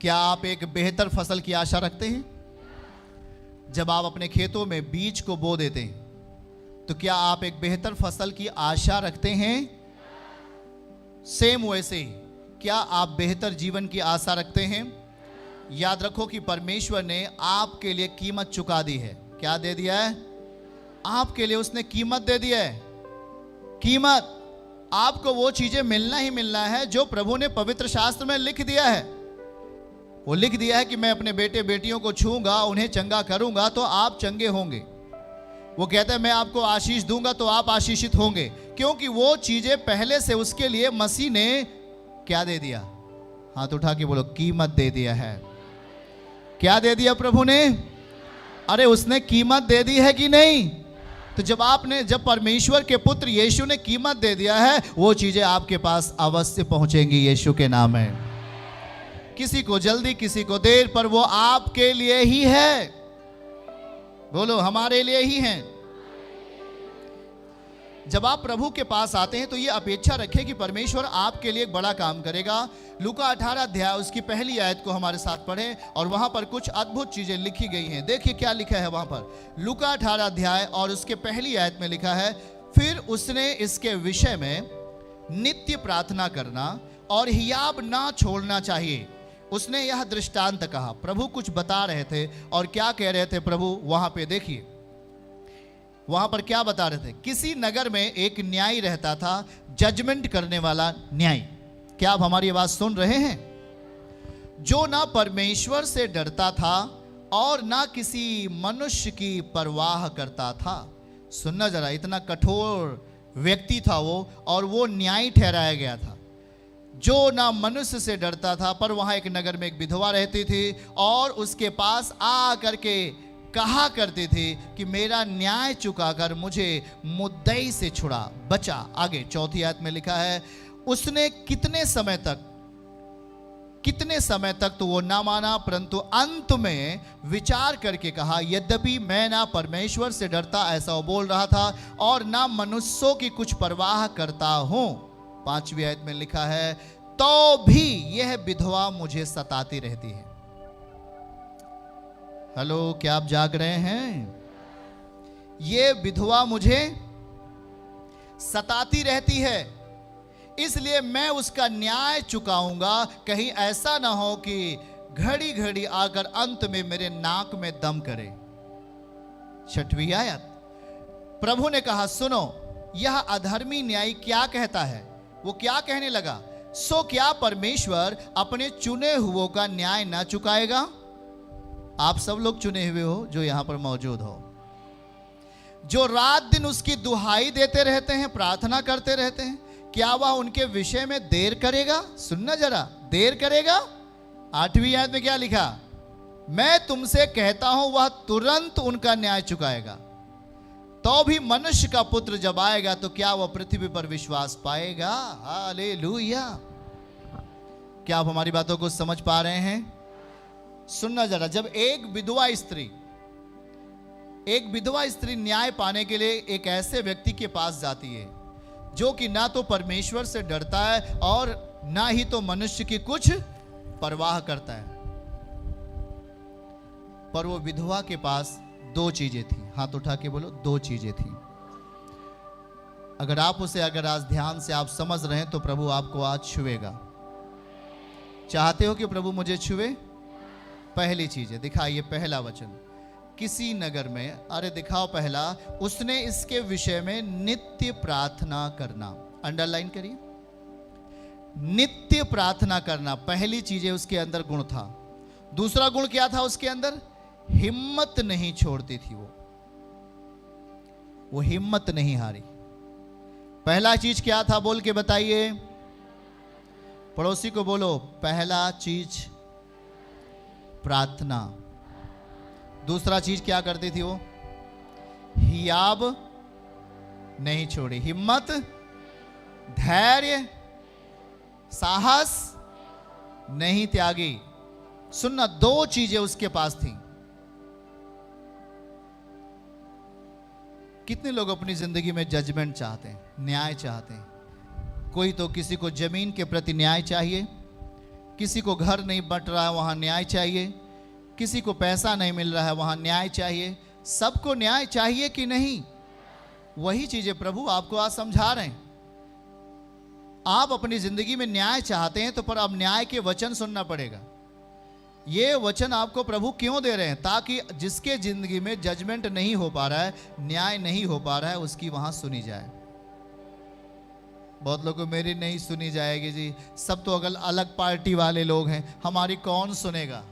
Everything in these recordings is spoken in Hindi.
क्या आप एक बेहतर फसल की आशा रखते हैं? जब आप अपने खेतों में बीज को बो देते हैं तो क्या आप एक बेहतर फसल की आशा रखते हैं? सेम वैसे ही क्या आप बेहतर जीवन की आशा रखते हैं? याद रखो कि परमेश्वर ने आपके लिए कीमत चुका दी है। क्या दे दिया है? आपके लिए उसने कीमत दे दी है। कीमत, आपको वो चीजें मिलना ही मिलना है जो प्रभु ने पवित्र शास्त्र में लिख दिया है। वो लिख दिया है कि मैं अपने बेटे बेटियों को छूंगा, उन्हें चंगा करूंगा तो आप चंगे होंगे। वो कहता है मैं आपको आशीष दूंगा तो आप आशीषित होंगे, क्योंकि वो चीजें पहले से उसके लिए मसीह ने क्या दे दिया? हाथ उठा के बोलो, कीमत दे दिया है। क्या दे दिया प्रभु ने? अरे उसने कीमत दे दी है कि नहीं? तो जब परमेश्वर के पुत्र यीशु ने कीमत दे दिया है, वो चीजें आपके पास अवश्य पहुंचेंगी यीशु के नाम में। किसी को जल्दी, किसी को देर, पर वो आपके लिए ही है। बोलो, हमारे लिए ही है। जब आप प्रभु के पास आते हैं तो ये अपेक्षा रखें कि परमेश्वर आपके लिए एक बड़ा काम करेगा। लूका 18 अध्याय उसकी पहली आयत को हमारे साथ पढ़ें और वहां पर कुछ अद्भुत चीजें लिखी गई हैं। देखिए क्या लिखा है वहां पर। लूका 18 अध्याय और उसके पहली आयत में लिखा है, फिर उसने इसके विषय में नित्य प्रार्थना करना और हियाब ना छोड़ना चाहिए। उसने यह दृष्टांत कहा। प्रभु कुछ बता रहे थे और क्या कह रहे थे प्रभु? वहां पे देखिए, वहां पर क्या बता रहे थे। किसी नगर में एक न्यायी रहता था, जजमेंट करने वाला न्यायी। क्या आप हमारी आवाज सुन रहे हैं? जो ना परमेश्वर से डरता था और ना किसी मनुष्य की परवाह करता था। सुनना जरा, इतना कठोर व्यक्ति था वो, और वो न्यायी ठहराया गया था। जो ना मनुष्य से डरता था। पर वहां एक नगर में एक विधवा रहती थी और उसके पास आ करके कहा करती थी कि मेरा न्याय चुकाकर मुझे मुद्दई से छुड़ा, बचा। आगे चौथी आयत में लिखा है, उसने कितने समय तक तो वो ना माना, परंतु अंत में विचार करके कहा, यद्यपि मैं ना परमेश्वर से डरता, ऐसा वो बोल रहा था, और ना मनुष्यों की कुछ परवाह करता हूं। पांचवी आयत में लिखा है, तो भी यह विधवा मुझे सताती रहती है। हेलो, क्या आप जाग रहे हैं? ये विधवा मुझे सताती रहती है, इसलिए मैं उसका न्याय चुकाऊंगा। कहीं ऐसा ना हो कि घड़ी घड़ी आकर अंत में मेरे नाक में दम करे। छठवीं आयत, प्रभु ने कहा, सुनो, यह अधर्मी न्यायी क्या कहता है। वो क्या कहने लगा? सो क्या परमेश्वर अपने चुने हुओं का न्याय ना चुकाएगा? आप सब लोग चुने हुए हो जो यहां पर मौजूद हो, जो रात दिन उसकी दुहाई देते रहते हैं, प्रार्थना करते रहते हैं, क्या वह उनके विषय में देर करेगा? सुनना जरा, देर करेगा। आठवीं आयत में क्या लिखा? मैं तुमसे कहता हूं वह तुरंत उनका न्याय चुकाएगा। तो भी मनुष्य का पुत्र जब आएगा तो क्या वह पृथ्वी पर विश्वास पाएगा? हालेलुया। क्या आप हमारी बातों को समझ पा रहे हैं? सुनना जरा, जब एक विधवा स्त्री न्याय पाने के लिए एक ऐसे व्यक्ति के पास जाती है जो कि ना तो परमेश्वर से डरता है और ना ही तो मनुष्य की कुछ परवाह करता है, पर वो विधवा के पास दो चीजें थी। हाथ उठा के बोलो, दो चीजें थी। अगर आज ध्यान से आप समझ रहे हैं तो प्रभु आपको आज छुएगा। चाहते हो कि प्रभु मुझे छुए? पहली चीज है, दिखाइए पहला वचन। किसी नगर में, अरे दिखाओ पहला, उसने इसके विषय में नित्य प्रार्थना करना। अंडरलाइन करिए, नित्य प्रार्थना करना। पहली चीज है, उसके अंदर गुण था। दूसरा गुण क्या था उसके अंदर? हिम्मत नहीं छोड़ती थी वो हिम्मत नहीं हारी। पहला चीज क्या था? बोल के बताइए, पड़ोसी को बोलो, पहला चीज प्रार्थना। दूसरा चीज क्या करती थी वो? हियाब नहीं छोड़ी, हिम्मत, धैर्य, साहस नहीं त्यागी। सुनना, दो चीजें उसके पास थी। कितने लोग अपनी जिंदगी में जजमेंट चाहते हैं, न्याय चाहते हैं? कोई तो किसी को जमीन के प्रति न्याय चाहिए, किसी को घर नहीं बट रहा है, वहां न्याय चाहिए। किसी को पैसा नहीं मिल रहा है, वहां न्याय चाहिए। सबको न्याय चाहिए कि नहीं? वही चीजें प्रभु आपको आज समझा रहे हैं। आप अपनी जिंदगी में न्याय चाहते हैं तो पर अब न्याय के वचन सुनना पड़ेगा। ये वचन आपको प्रभु क्यों दे रहे हैं? ताकि जिसके जिंदगी में जजमेंट नहीं हो पा रहा है, न्याय नहीं हो पा रहा है, उसकी वहां सुनी जाए। बहुत लोगों को मेरी नहीं सुनी जाएगी जी, सब तो अगल अलग पार्टी वाले लोग हैं, हमारी कौन सुनेगा?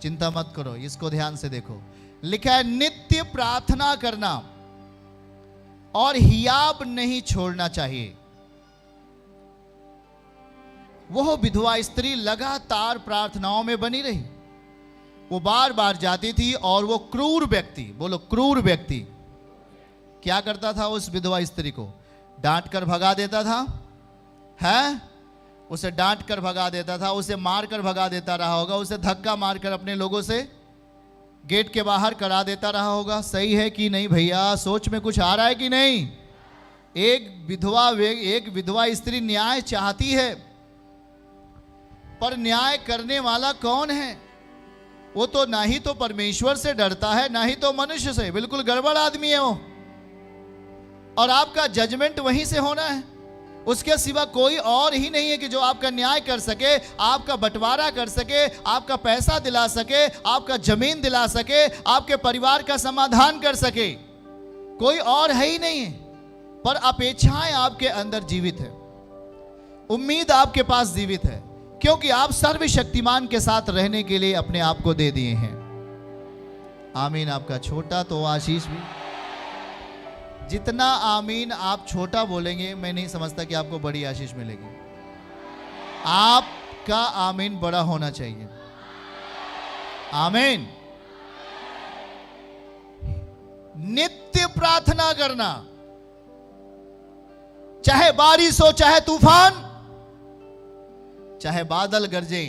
चिंता मत करो, इसको ध्यान से देखो। लिखा है नित्य प्रार्थना करना और हियाब नहीं छोड़ना चाहिए। वह विधवा स्त्री लगातार प्रार्थनाओं में बनी रही। वो बार बार जाती थी और वो क्रूर व्यक्ति, बोलो क्रूर व्यक्ति, क्या करता था? उस विधवा स्त्री को डांट कर भगा देता था, है? उसे डांट कर भगा देता था, उसे मार कर भगा देता रहा होगा, उसे धक्का मारकर अपने लोगों से गेट के बाहर करा देता रहा होगा। सही है कि नहीं भैया? सोच में कुछ आ रहा है कि नहीं? एक विधवा स्त्री न्याय चाहती है, पर न्याय करने वाला कौन है? वो तो ना ही तो परमेश्वर से डरता है, ना ही तो मनुष्य से। बिल्कुल गड़बड़ आदमी है वो। और आपका जजमेंट वहीं से होना है, उसके सिवा कोई और ही नहीं है कि जो आपका न्याय कर सके, आपका बंटवारा कर सके, आपका पैसा दिला सके, आपका जमीन दिला सके, आपके परिवार का समाधान कर सके। कोई और है ही नहीं है। पर अपेक्षाएं आपके अंदर जीवित है, उम्मीद आपके पास जीवित है, क्योंकि आप सर्वशक्तिमान के साथ रहने के लिए अपने आप को दे दिए हैं। आमीन। आपका छोटा तो आशीष भी, जितना आमीन आप छोटा बोलेंगे, मैं नहीं समझता कि आपको बड़ी आशीष मिलेगी। आपका आमीन बड़ा होना चाहिए। आमीन। नित्य प्रार्थना करना, चाहे बारिश हो, चाहे तूफान, चाहे बादल गरजे,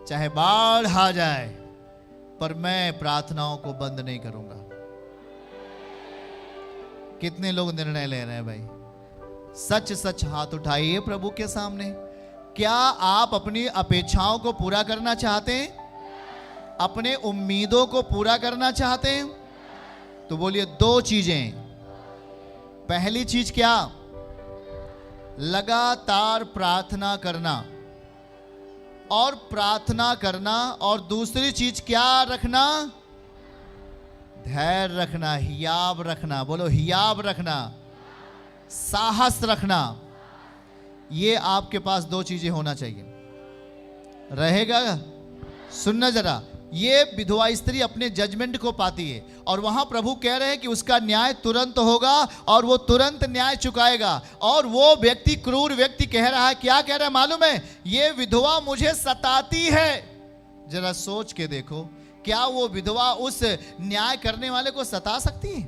चाहे बाढ़ आ जाए, पर मैं प्रार्थनाओं को बंद नहीं करूंगा। कितने लोग निर्णय ले रहे हैं भाई? सच सच हाथ उठाइए प्रभु के सामने। क्या आप अपनी अपेक्षाओं को पूरा करना चाहते हैं? अपने उम्मीदों को पूरा करना चाहते हैं? तो बोलिए दो चीजें। पहली चीज क्या? लगातार प्रार्थना करना, और प्रार्थना करना। और दूसरी चीज क्या रखना? धैर्य रखना, हियाब रखना। बोलो हियाब रखना, साहस रखना। ये आपके पास दो चीजें होना चाहिए। रहेगा? सुनना जरा। ये विधवा स्त्री अपने जजमेंट को पाती है, और वहां प्रभु कह रहे हैं कि उसका न्याय तुरंत होगा और वो तुरंत न्याय चुकाएगा। और वो व्यक्ति, क्रूर व्यक्ति, कह रहा है, क्या कह रहा है मालूम है? ये विधवा मुझे सताती है। जरा सोच के देखो, क्या वो विधवा उस न्याय करने वाले को सता सकती है?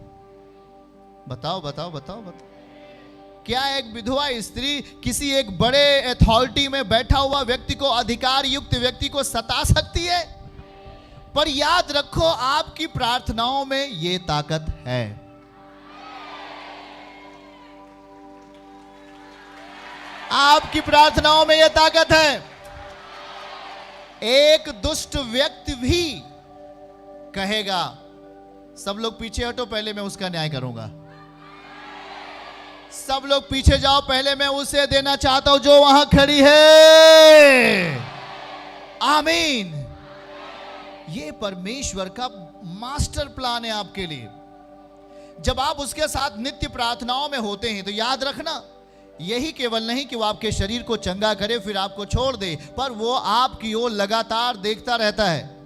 बताओ बताओ बताओ बताओ। क्या एक विधवा स्त्री किसी एक बड़े अथॉरिटी में बैठा हुआ व्यक्ति को, अधिकार युक्त व्यक्ति को सता सकती है? पर याद रखो, आपकी प्रार्थनाओं में यह ताकत है। आपकी प्रार्थनाओं में यह ताकत है। एक दुष्ट व्यक्ति भी कहेगा, सब लोग पीछे हटो, पहले मैं उसका न्याय करूंगा। सब लोग पीछे जाओ, पहले मैं उसे देना चाहता हूं जो वहां खड़ी है। आमीन। ये परमेश्वर का मास्टर प्लान है आपके लिए। जब आप उसके साथ नित्य प्रार्थनाओं में होते हैं, तो याद रखना, यही केवल नहीं कि वो आपके शरीर को चंगा करे फिर आपको छोड़ दे, पर वो आपकी ओर लगातार देखता रहता है।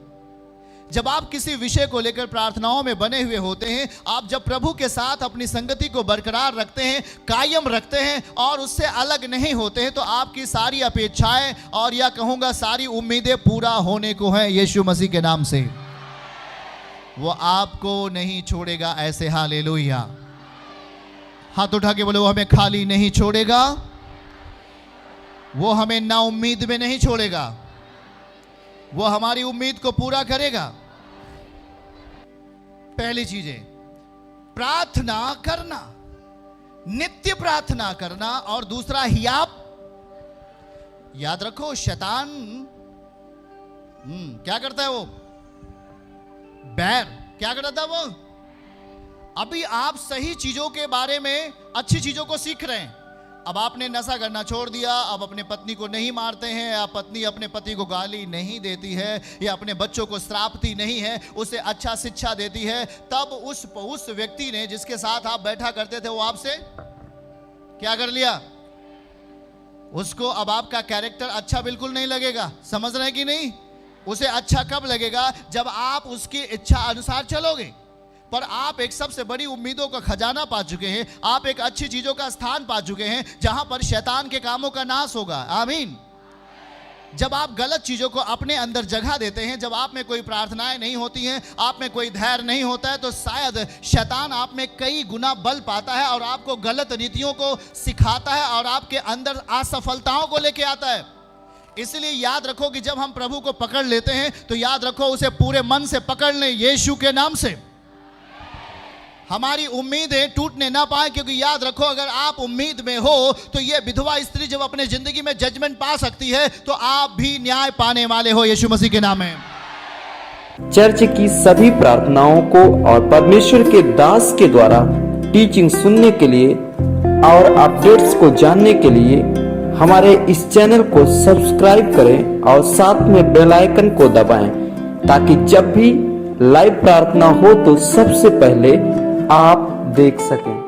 जब आप किसी विषय को लेकर प्रार्थनाओं में बने हुए होते हैं, आप जब प्रभु के साथ अपनी संगति को बरकरार रखते हैं, कायम रखते हैं और उससे अलग नहीं होते हैं, तो आपकी सारी अपेक्षाएं और या कहूंगा सारी उम्मीदें पूरा होने को हैं यीशु मसीह के नाम से। वो आपको नहीं छोड़ेगा। ऐसे हालेलुया। हाथ उठा के बोले, वो हमें खाली नहीं छोड़ेगा, वो हमें ना उम्मीद में नहीं छोड़ेगा, वो हमारी उम्मीद को पूरा करेगा। पहली चीज है प्रार्थना करना, नित्य प्रार्थना करना। और दूसरा हियाब। याद रखो शैतान क्या करता है वो? बैर। क्या करता है वो? अभी आप सही चीजों के बारे में, अच्छी चीजों को सीख रहे हैं। अब आपने नशा करना छोड़ दिया, अब अपने पत्नी को नहीं मारते हैं, या पत्नी अपने पति को गाली नहीं देती है, या अपने बच्चों को श्रापती नहीं है, उसे अच्छा शिक्षा देती है, तब उस व्यक्ति ने जिसके साथ आप बैठा करते थे वो आपसे क्या कर लिया? उसको अब आपका कैरेक्टर अच्छा बिल्कुल नहीं लगेगा। समझ रहे हैं कि नहीं? उसे अच्छा कब लगेगा? जब आप उसकी इच्छा अनुसार चलोगे। पर आप एक सबसे बड़ी उम्मीदों का खजाना पा चुके हैं, आप एक अच्छी चीजों का स्थान पा चुके हैं जहां पर शैतान के कामों का नाश होगा। आमीन। जब आप गलत चीजों को अपने अंदर जगह देते हैं, जब आप में कोई प्रार्थनाएं नहीं होती हैं, आप में कोई धैर्य नहीं होता है, तो शायद शैतान आप में कई गुना बल पाता है और आपको गलत नीतियों को सिखाता है और आपके अंदर असफलताओं को लेके आता है। इसलिए याद रखो कि जब हम प्रभु को पकड़ लेते हैं तो याद रखो उसे पूरे मन से पकड़ लें, यीशु के नाम से। हमारी उम्मीदें टूटने ना पाए, क्योंकि याद रखो अगर आप उम्मीद में हो तो ये विधवा स्त्री जब अपने जिंदगी में जजमेंट पा सकती है तो आप भी न्याय पाने वाले हो, यीशु मसीह के नाम में। चर्च की सभी प्रार्थनाओं को और परमेश्वर के दास के द्वारा टीचिंग सुनने के लिए और अपडेट्स को जानने के लिए हमारे इस चैनल को सब्सक्राइब करें और साथ में बेल आइकन को दबाएं, ताकि जब भी लाइव प्रार्थना हो तो सबसे पहले आप देख सकें।